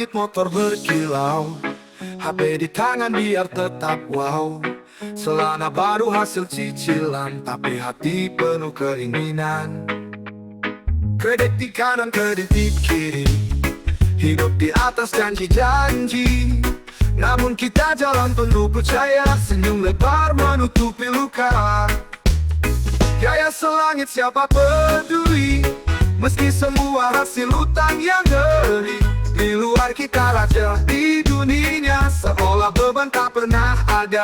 langit motor berkilau, HP di tangan biar tetap wow. Celana baru hasil cicilan, tapi hati penuh keinginan. Kredit di kanan, kredit di kiri, hidup di atas janji-janji. Namun kita jalan penuh percaya, senyum lebar menutupi luka. Gaya selangit siapa peduli, meski semua hasil utang yang ngeri. Di luar kita raja, di dunia seolah beban tak pernah ada.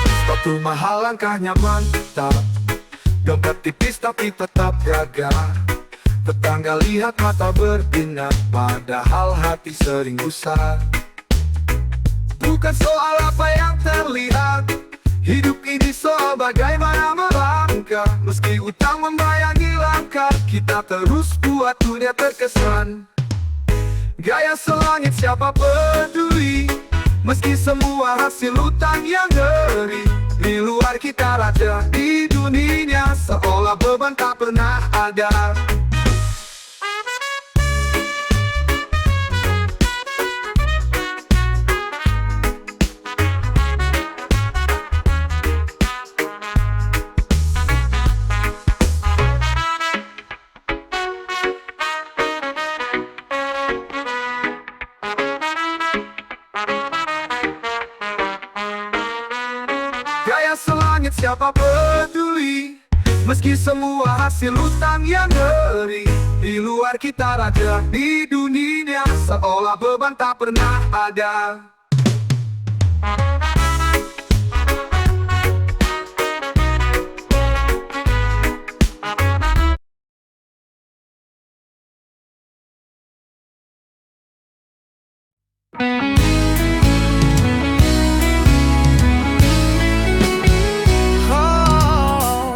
Sepatu mahal, langkahnya mantap, dompet tipis tapi tetap gagah. Tetangga lihat mata berbinar, padahal hati sering gusar. Bukan soal apa yang terlihat, hidup ini soal bagaimana melangkah. Meski utang membayangi langkah, kita terus buat dunia terkesan. Gaya selangit siapa peduli, meski semua hasil utang yang ngeri. Di luar kita raja, di dunia seolah beban tak pernah ada. Gaya selangit siapa peduli, meski semua hasil utang yang ngeri. Di luar kita raja, di dunia seolah beban tak pernah ada.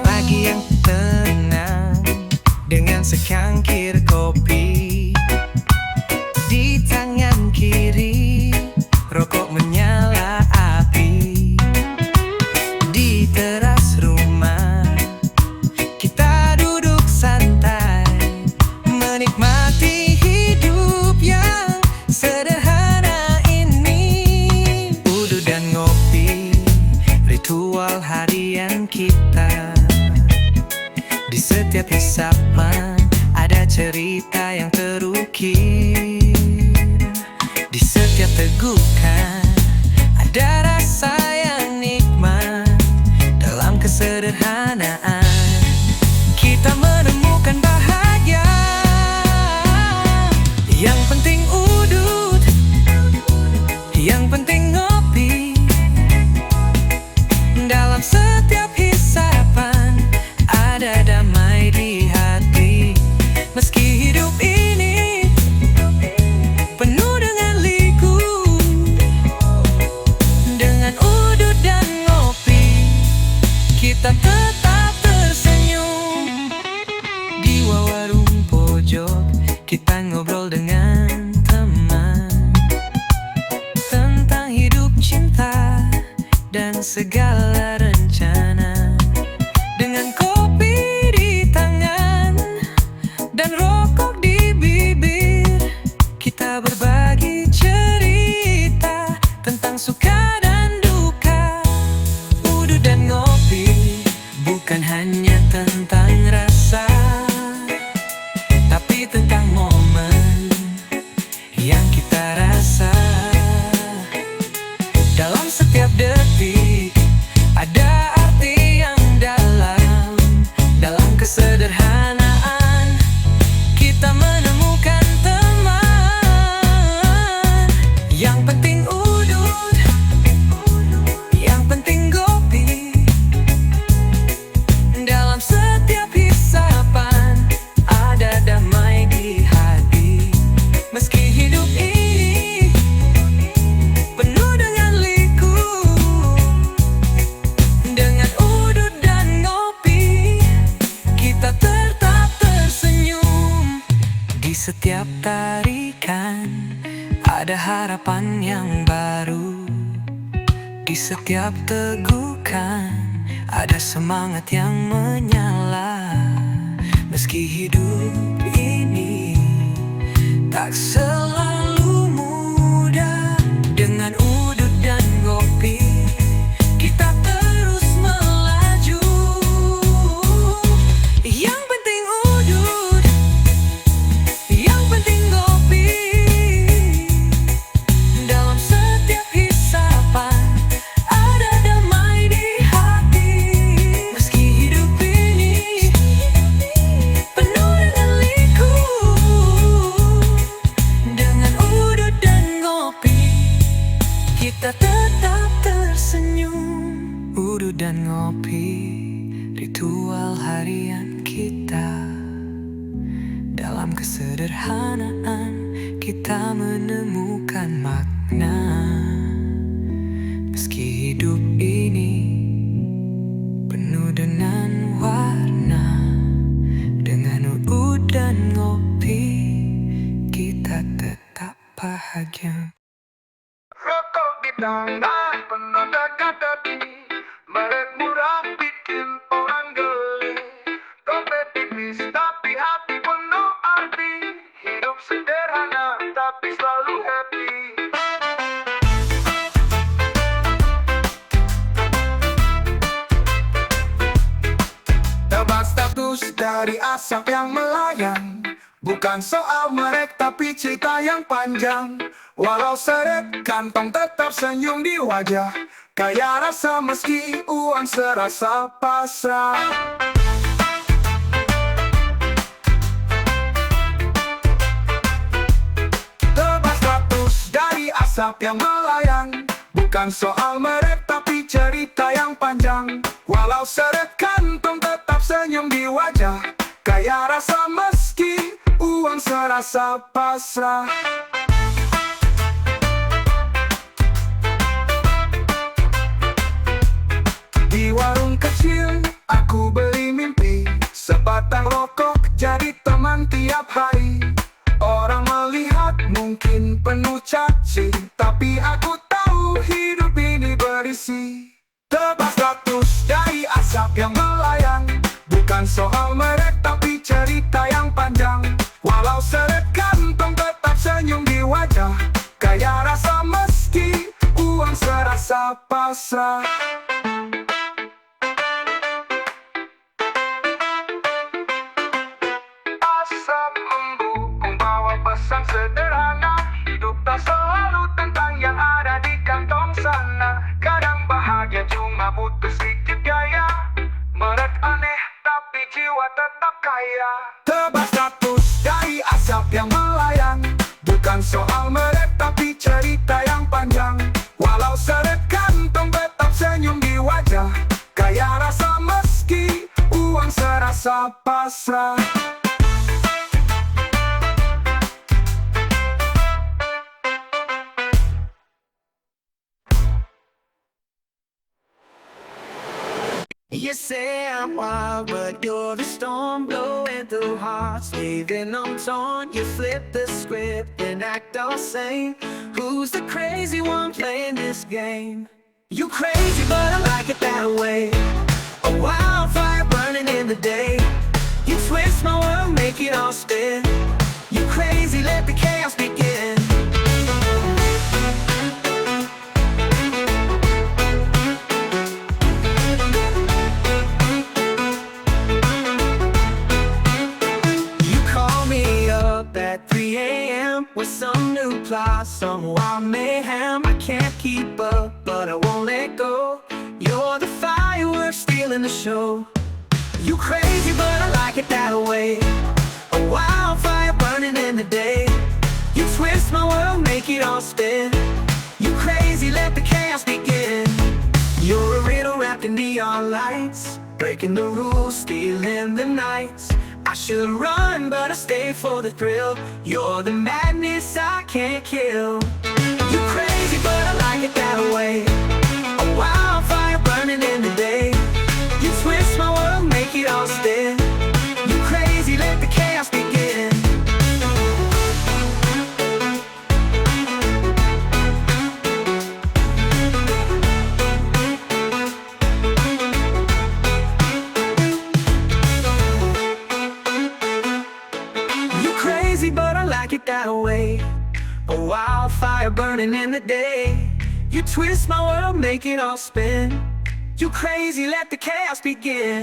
Pagi yang tenang dengan secangkir kopi di tangan kiri, rokok menyala api. Di teras rumah kita duduk santai, menikmati hidup yang sederhana ini. Udu dan ngopi, ritual harian kita. Di setiap hisapan ada cerita yang terukir. Di setiap tegukan ada rasa yang nikmat. Dalam kesederhanaan kita menemukan bahagia. Yang penting udut, yang penting ngopi. Dalam setiap hisapan ada damai di hati. Meski hidup ini penuh dengan liku, dengan udut dan ngopi kita tetap tersenyum. Di warung pojok kita ngobrol dengan teman tentang hidup, cinta, dan segala rencana. Dengan kopi di tangan dan rokok di bibir, kita berbagi cerita tentang suka dan duka. Udut dan ngopi bukan hanya tentang rasa, tapi tentang momen yang kita rasa. Dalam setiap detik ada arti yang dalam. Dalam kesederhanaan kita menemukan teman. Yang penting udut, yang penting kopi. Dalam setiap hisapan ada damai di hati. Meski hidup ini penuh dengan liku, dengan udut dan ngopi kita tetap tersenyum. Di setiap tarikan ada harapan yang baru. Di setiap tegukan ada semangat yang menyala. Meski hidup ini tak selalu mudah, dengan udut dan ngopi kita terus melaju. Yang penting udut, yang penting ngopi. Dalam setiap hisapan ada damai di hati. Meski hidup ini penuh dengan liku, dengan udut dan ngopi kita tetap tersenyum. Udut dan ngopi, ritual harian kita. Dalam kesederhanaan kita menemukan makna. Meski hidup ini penuh dengan warna, dengan udut dan ngopi kita tetap bahagia. Rokok di tangan penuh teka-teki, merek murah bikin orang geli. Dompet tipis tapi hati penuh arti, hidup sederhana tapi selalu happy. Tebak status dari asap yang melayang, bukan soal merek tapi cerita yang panjang. Walau seret kantong tetap senyum di wajah, kaya rasa meski uang serasa pasrah. Tebak status dari asap yang melayang, bukan soal merek tapi cerita yang panjang. Walau seret kantong tetap senyum di wajah, kaya rasa meski uang serasa pasrah. Di warung kecil aku beli mimpi, sebatang rokok jadi teman tiap hari. Orang melihat mungkin penuh caci, tapi aku tahu hidup ini berisi. Tebak status dari asap yang melayang, bukan soal merek tapi cerita yang panjang. Walau seret kantong tetap senyum di wajah, kaya rasa meski uang serasa pasrah. Asap membukung bawa pesan sederhana, hidup tak selalu tentang yang ada di kantong sana. Kadang bahagia cuma butuh sedikit gaya, merek aneh tapi jiwa tetap kaya. Tebak status dari asap yang melayang, bukan soal merek tapi cerita yang panjang. Walau seret kantong tetap senyum di wajah, kaya rasa meski uang serasa pasrah. You say I'm wild, but you're the storm blowing through hearts, leaving them torn. You flip the script and act all sane. Who's the crazy one playing this game? You crazy, but I like it that way. A wildfire burning in the day. You twist my world, make it all spin. You crazy, let the chaos begin. At 3 a.m. with some new plot, some wild mayhem. I can't keep up, but I won't let go. You're the fireworks stealing the show. You crazy, but I like it that way. A wildfire burning in the day. You twist my world, make it all spin. You crazy, let the chaos begin. You're a riddle wrapped in neon lights, breaking the rules, stealing the nights. I should run, but I stay for the thrill. You're the madness I can't kill. You crazy, but I like it that way. A wildfire burning in the day. You twist my world, make it all spin. You crazy, let the chaos begin. burning in the day. You twist my world, make it all spin. You crazy, let the chaos begin.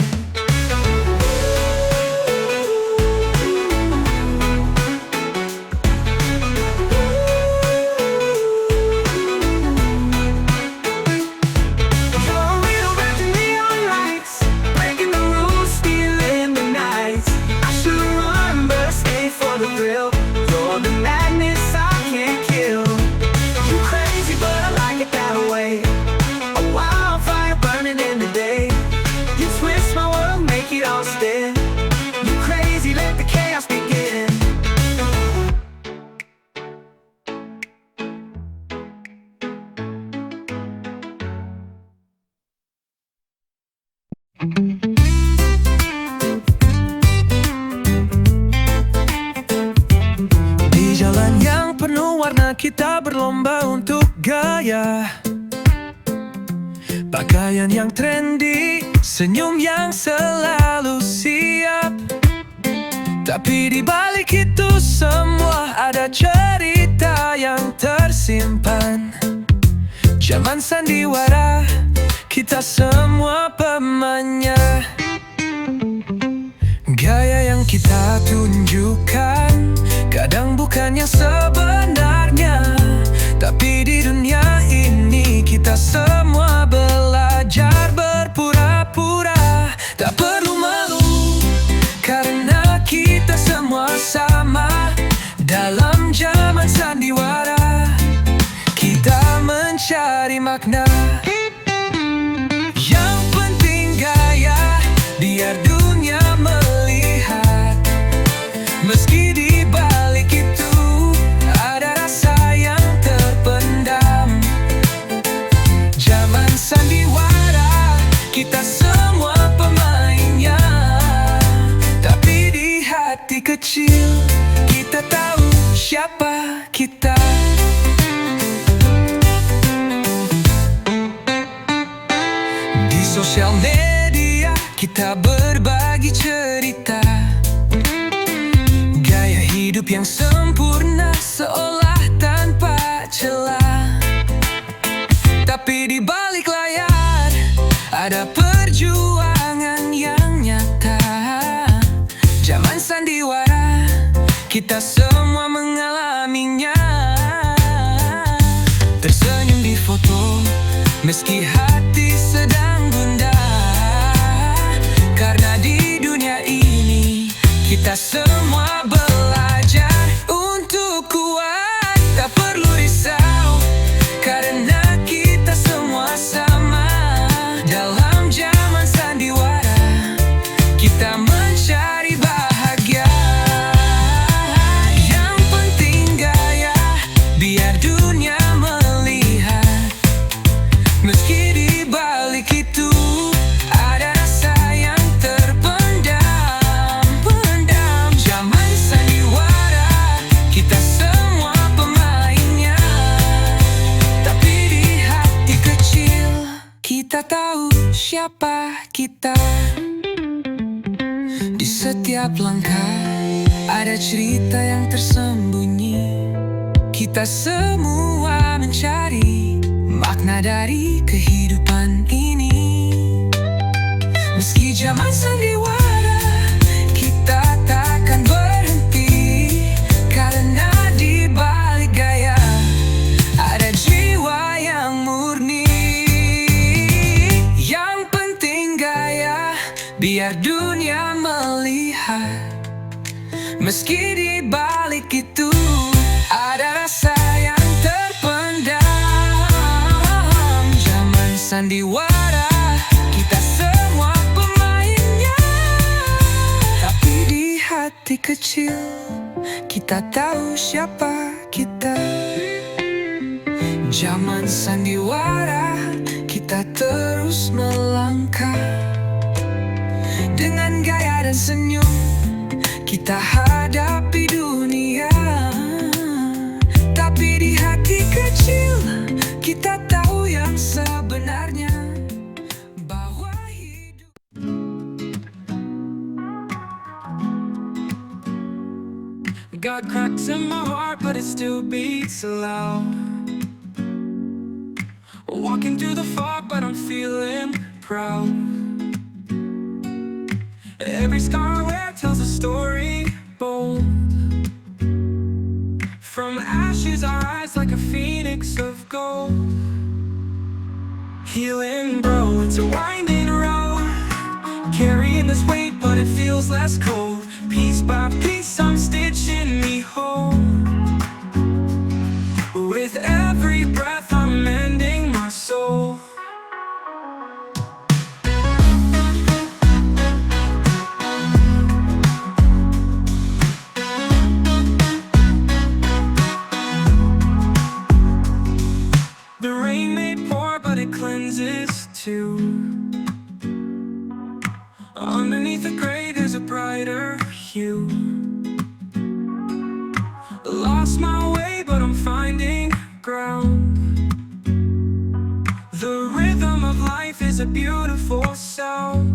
Di jalan yang penuh warna kita berlomba untuk gaya. Pakaian yang trendy, senyum yang selalu siap. Tapi di balik itu semua ada cerita yang tersimpan. Zaman sandiwara, kita semua pemainnya. Gaya yang kita tunjukkan kadang bukan yang sebenarnya. Tapi di dunia ini kita semua belajar berpura-pura. Tak perlu malu karena kita semua sama. Dalam zaman sandiwara kita mencari makna. Yang penting gaya, biar dunia melihat. Meski di balik itu ada rasa yang terpendam. Zaman sandiwara, kita semua pemainnya. Tapi di hati kecil kita tahu siapa kita. Di sosial media kita berbagi cerita. Gaya hidup yang sempurna seolah tanpa celah. Tapi di balik layar ada perjuangan yang nyata. Zaman sandiwara, kita semua mengalaminya. Tersenyum di foto meski hati sedang gundah. Karena di dunia ini kita semua belajar untuk kuat. Tak perlu risau karena kita semua sama. Dalam zaman sandiwara kita mencari bahagia. Yang penting gaya, biar dunia melihat. Meski di balik itu ada rasa yang terpendam. Zaman sandiwara, kita semua pemainnya. Tapi di hati kecil kita tahu siapa kita. Di setiap langkah ada cerita yang tersembunyi. Kita semua mencari makna dari kehidupan ini. Meski zaman sandiwara, kita takkan berhenti. Karena di balik gaya ada jiwa yang murni. Yang penting gaya, biar dunia melihat. Meski di balik itu ada rasa yang terpendam. Zaman sandiwara, kita semua pemainnya. Tapi di hati kecil kita tahu siapa kita. Zaman sandiwara, kita terus melangkah. Dengan gaya dan senyum kita hadapi dunia. Tapi di hati kecil kita tahu yang sebenarnya, bahwa hidup. Got cracks in my heart but it still beats so loud. Walking through the fog, but I'm feeling proud. Every scar I wear tells a story bold. From ashes I rise like a phoenix of gold. Healing, bro, it's a winding road. Carrying this weight, but it feels less cold. Piece by piece I'm stitching me whole. With every breath I'm mending my soul. The rain may pour, but it cleanses too. Underneath the gray there's a brighter hue. Lost my way, but I'm finding ground. The rhythm of life is a beautiful sound.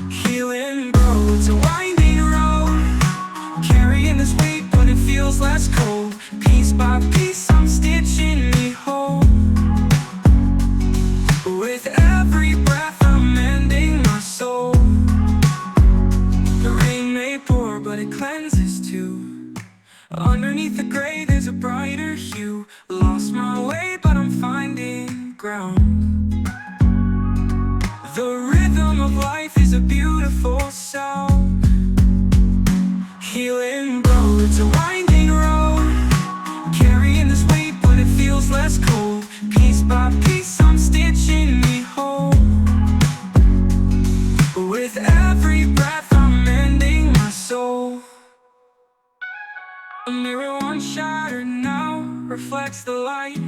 Healing, bro, it's a winding road. Carrying this weight, but it feels less cold. Piece by piece I'm stitching me whole. With every breath I'm mending my soul. The rain may pour, but it cleanses too. Underneath the gray there's a brighter hue. Lost my way, but I'm finding ground. The rhythm of life is a beautiful sound. Healing, bro, it's a winding road. Carrying this weight, but it feels less cold. Piece by piece I'm stitching me whole. With every breath I'm mending my soul. A mirror once shattered now reflects the light.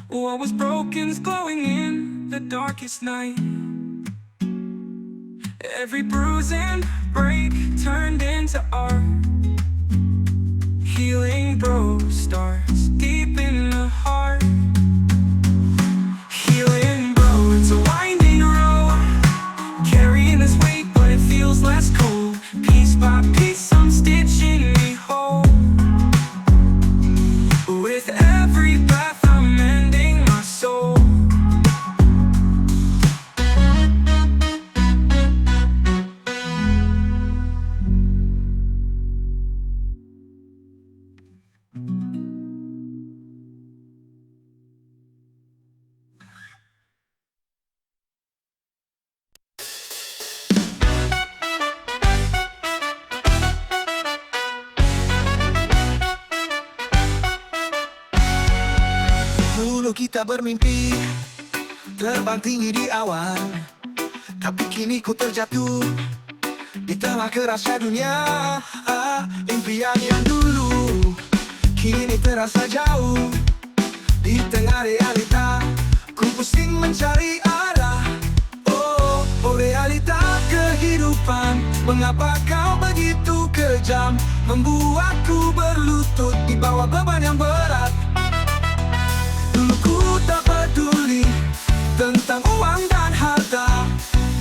What was broken's glowing in the darkest night. Every bruise and break turned into art. Healing, bro, starts deep in the heart. Healing, bro, it's a winding road. Carrying this weight, but it feels less cold. Piece by piece I'm stitching me whole. With every breath I'm mending my soul. Dulu kita bermimpi terbang tinggi di awan, tapi kini ku terjatuh di tengah kerasnya dunia. Impian yang dulu kini terasa jauh. Di tengah realita ku pusing mencari arah. Oh, oh realita kehidupan, mengapa kau begitu kejam, membuatku berlutut di bawah beban yang berat. Dulu ku tak peduli tentang uang dan harta,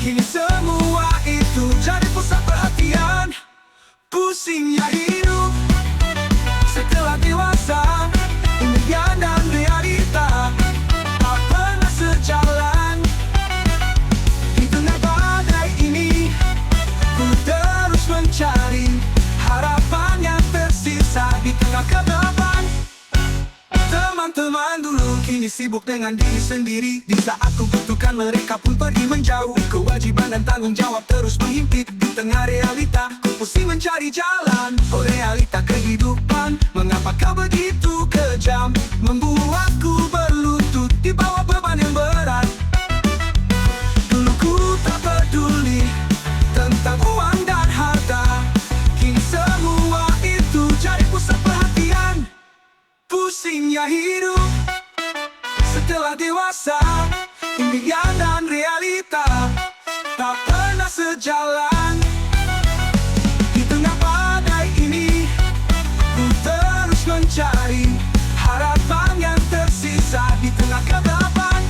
kini semua itu jadi pusat perhatian. Pusingnya hidup setelah dewasa, impian dan realita tak pernah sejalan. Di tengah badai ini ku terus mencari harapan yang tersisa di tengah kegelapan. Teman-teman dulu kini sibuk dengan diri sendiri. Di saat ku butuhkan mereka pun pergi menjauh. Kewajiban dan tanggung jawab terus menghimpit. Di tengah realita ku pusing mencari jalan. Oh realita kehidupan, mengapa kau begitu kejam, membuatku berlutut di bawah beban yang berat. Dulu ku tak peduli tentang uang dan harta, kini semua itu jadi pusat perhatian. Pusingnya hidup setelah dewasa, impian dan realita tak pernah sejalan. Di tengah badai ini ku terus mencari harapan yang tersisa di tengah kegelapan.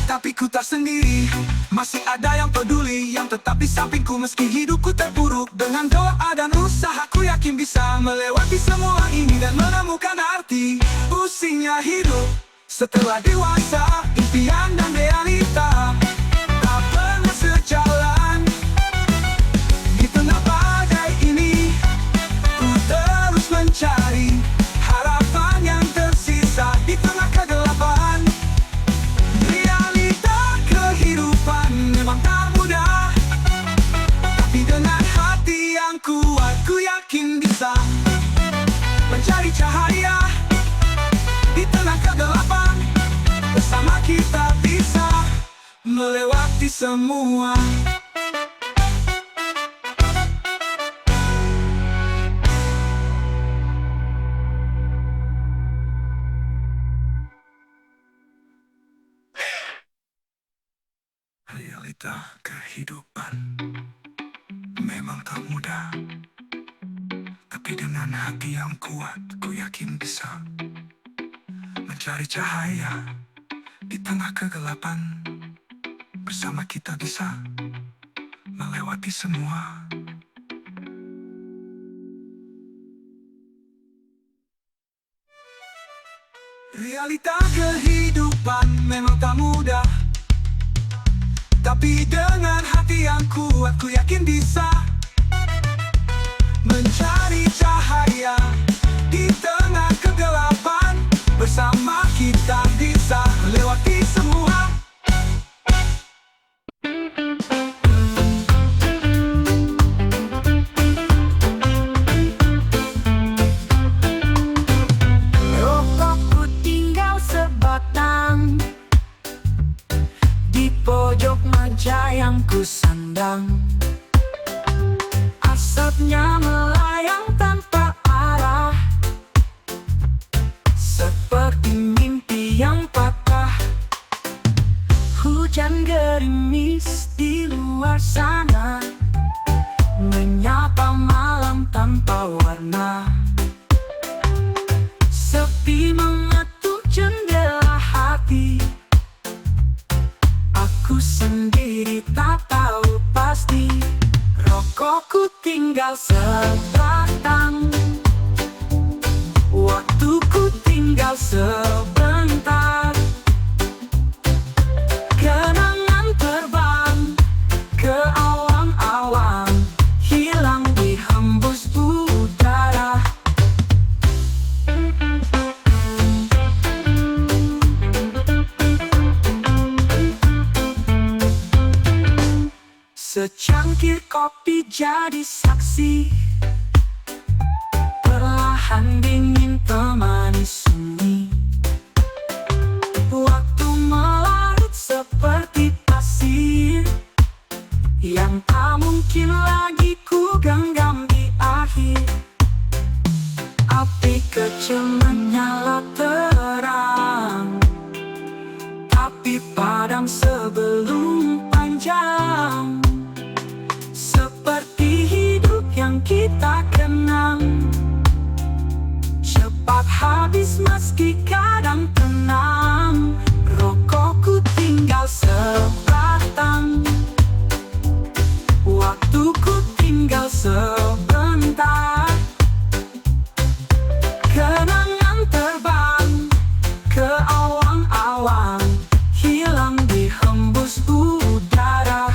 Tapi ku tak sendiri. Masih ada yang peduli, yang tetap di sampingku meski hidupku terpuruk. Dengan doa dan usaha ku yakin bisa melewati semua ini dan menemukan arti pusingnya hidup. Setelah dewasa, impian dan realita tak pernah sejalan. Di tengah badai ini, ku terus mencari harapan yang tersisa di tengah kegelapan. Realita kehidupan memang tak mudah, tapi dengan hati yang kuat ku yakin bisa mencari cahaya di tengah kegelapan. Bersama kita bisa melewati semua. Realita kehidupan memang tak mudah, tapi dengan hati yang kuat ku yakin bisa mencari cahaya di tengah kegelapan. Bersama kita bisa melewati semua. Realita kehidupan memang tak mudah, tapi dengan hati yang kuat ku yakin bisa mencari cahaya di tengah kegelapan. Bersama kita bisa melewati semua. Rokokku tinggal sebatang di pojok meja yang ku sandang. Asapnya melayang tanpa arah, seperti mimpi yang patah. Hujan gerimis di luar sana menyapa malam tanpa warna. Sepi mengetuk jendela hati, aku sendiri tak tahu pasti. Rokokku tinggal sebatang, waktuku tinggal sebentar. Kenangan terbang ke awang-awang, hilang dihembus udara. Secangkir kopi jadi saksi, perlahan dingin temani sunyi. Waktu melarut seperti pasir yang tak mungkin lagi ku genggam di akhir. Api kecil menyala terang, tapi padam sebelum panjang. Seperti hidup yang kita kenang, cepat habis meski kadang tenang. Rokokku tinggal sebatang, waktuku tinggal sebentar. Kenangan terbang ke awang-awang, hilang dihembus udara.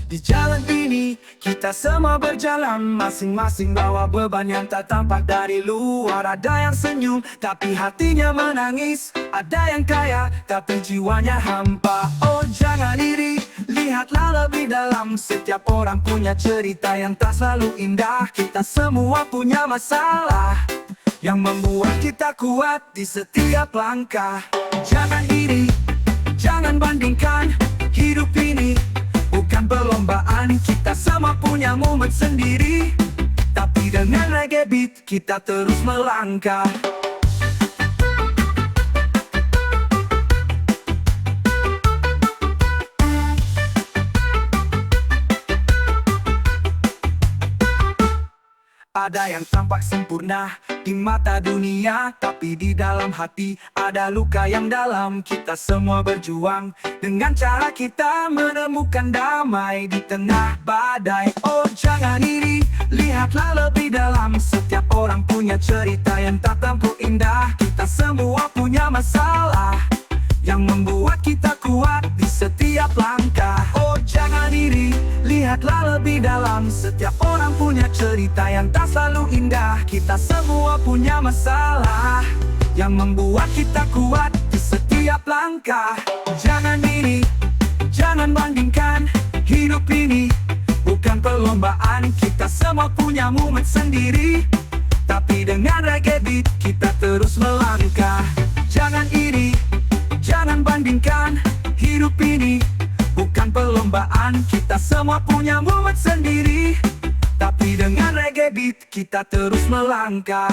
Di jalan ini kita semua berjalan, masing-masing bawa beban yang tak tampak dari luar. Ada yang senyum tapi hatinya menangis, ada yang kaya tapi jiwanya hampa. Oh jangan iri, lihatlah lebih dalam. Setiap orang punya cerita yang tak selalu indah. Kita semua punya masalah yang membuat kita kuat di setiap langkah. Jangan iri, jangan bandingkan, hidup ini bukan momen sendiri. Tapi dengan reggae beat kita terus melangkah. Ada yang tampak sempurna di mata dunia, tapi di dalam hati ada luka yang dalam. Kita semua berjuang dengan cara kita menemukan damai di tengah badai. Oh jangan iri, lihatlah lebih dalam. Setiap orang punya cerita yang tak tampu indah. Kita semua punya masalah yang membuat kita kuat di setiap langkah. Oh jangan iri, lihatlah lebih dalam. Setiap orang punya cerita yang tak selalu indah. Kita semua punya masalah yang membuat kita kuat di setiap langkah. Jangan iri, jangan bandingkan. Hidup ini bukan perlombaan. Kita semua punya momen sendiri. Tapi dengan reggae beat kita terus melangkah. Jangan iri, jangan bandingkan. Hidup ini bukan perlombaan. Kita semua punya momen sendiri. Tapi dengan reggae beat kita terus melangkah.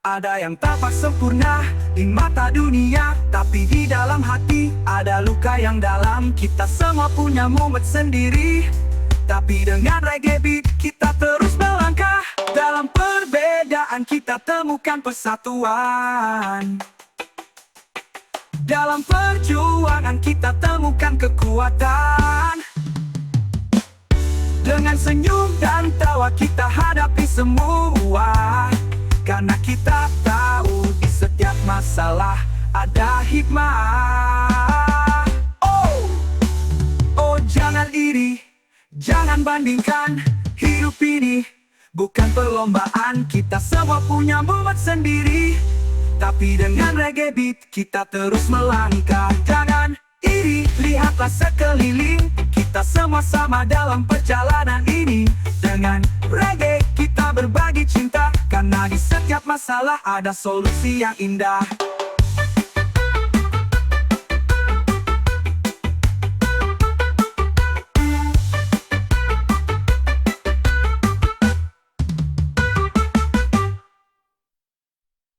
Ada yang tampak sempurna di mata dunia, tapi di dalam hati ada luka yang dalam. Kita semua punya momen sendiri. Tapi dengan reggae beat kita terus melangkah. Dalam perbedaan kita temukan persatuan. Dalam perjuangan kita temukan kekuatan. Dengan senyum dan tawa kita hadapi semua. Karena kita tahu di setiap masalah ada hikmah. Oh jangan iri, jangan bandingkan. Hidup ini bukan perlombaan. Kita semua punya momen sendiri. Tapi dengan reggae beat kita terus melangkah. Jangan iri, lihatlah sekeliling. Kita semua sama dalam perjalanan ini. Dengan reggae kita berbagi cinta. Karena di setiap masalah ada solusi yang indah.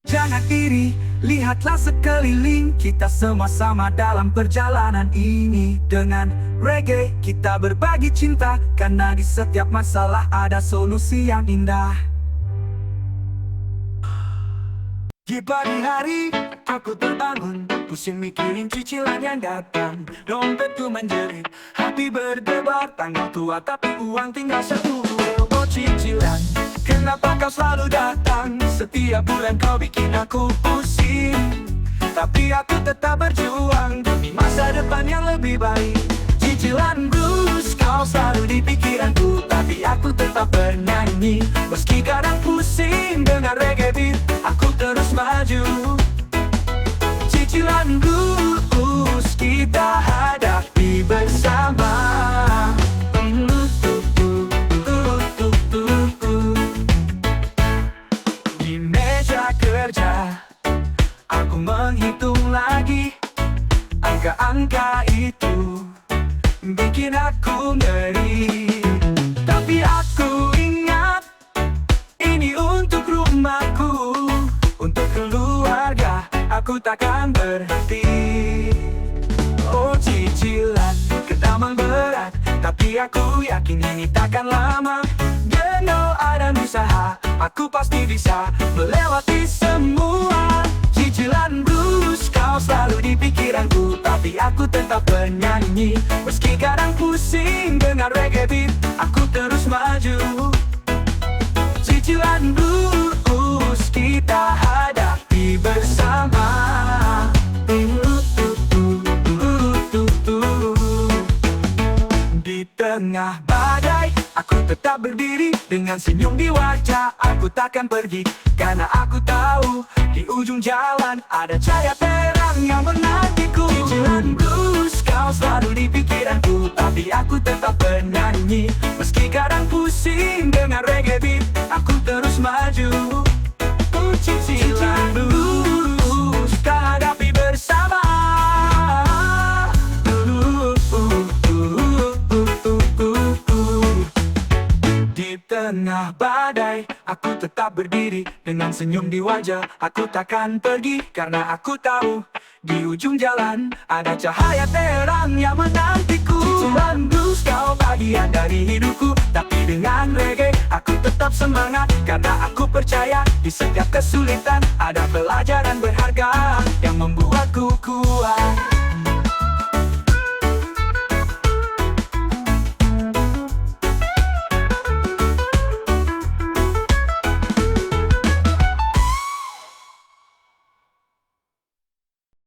Jangan iri, lihatlah sekeliling. Kita semua sama dalam perjalanan ini. Dengan reggae kita berbagi cinta. Karena di setiap masalah ada solusi yang indah. Di pagi hari aku terbangun, pusing mikirin cicilan yang datang. Dompetku menjerit, hati berdebar. Tanggal tua tapi uang tinggal 10. Oh cicilan, kenapa kau selalu datang? Setiap bulan kau bikin aku pusing. Tapi aku tetap berjuang demi masa depan yang lebih baik. Cicilan blues kau selalu di pikiranku. Tapi aku tetap bernyanyi. Meski kadang pusing dengan reggae beat, aku terus maju. Cicilan blues kita hadapi bersama. Di meja kerja aku menghitung lagi. Angka-angka itu bikin aku ngeri. Tapi aku ingat, ini untuk rumahku, untuk keluarga, aku takkan berhenti. Oh cicilan kedamang berat, tapi aku yakin ini takkan lama. Dengan ada usaha, aku pasti bisa melewati semua. Cicilan blues kau selalu di pikiranku. Tapi aku tetap bernyanyi. Meski kadang pusing dengan reggae beat, aku terus maju. Cicilan blues kita hadapi bersama. Di tengah badai aku tetap berdiri. Dengan senyum di wajah aku takkan pergi. Karena aku tahu di ujung jalan ada cahaya terang yang menantiku. Cicilan blues kau selalu di pikiranku. Tapi aku tetap bernyanyi. Meski kadang pusing dengan reggae beat, aku terus maju. Di tengah badai, aku tetap berdiri dengan senyum di wajah. Aku takkan pergi karena aku tahu di ujung jalan ada cahaya terang yang menantiku. Cuman blues kau bagian dari hidupku, tapi dengan reggae aku tetap semangat. Karena aku percaya di setiap kesulitan ada pelajaran berharga yang membuat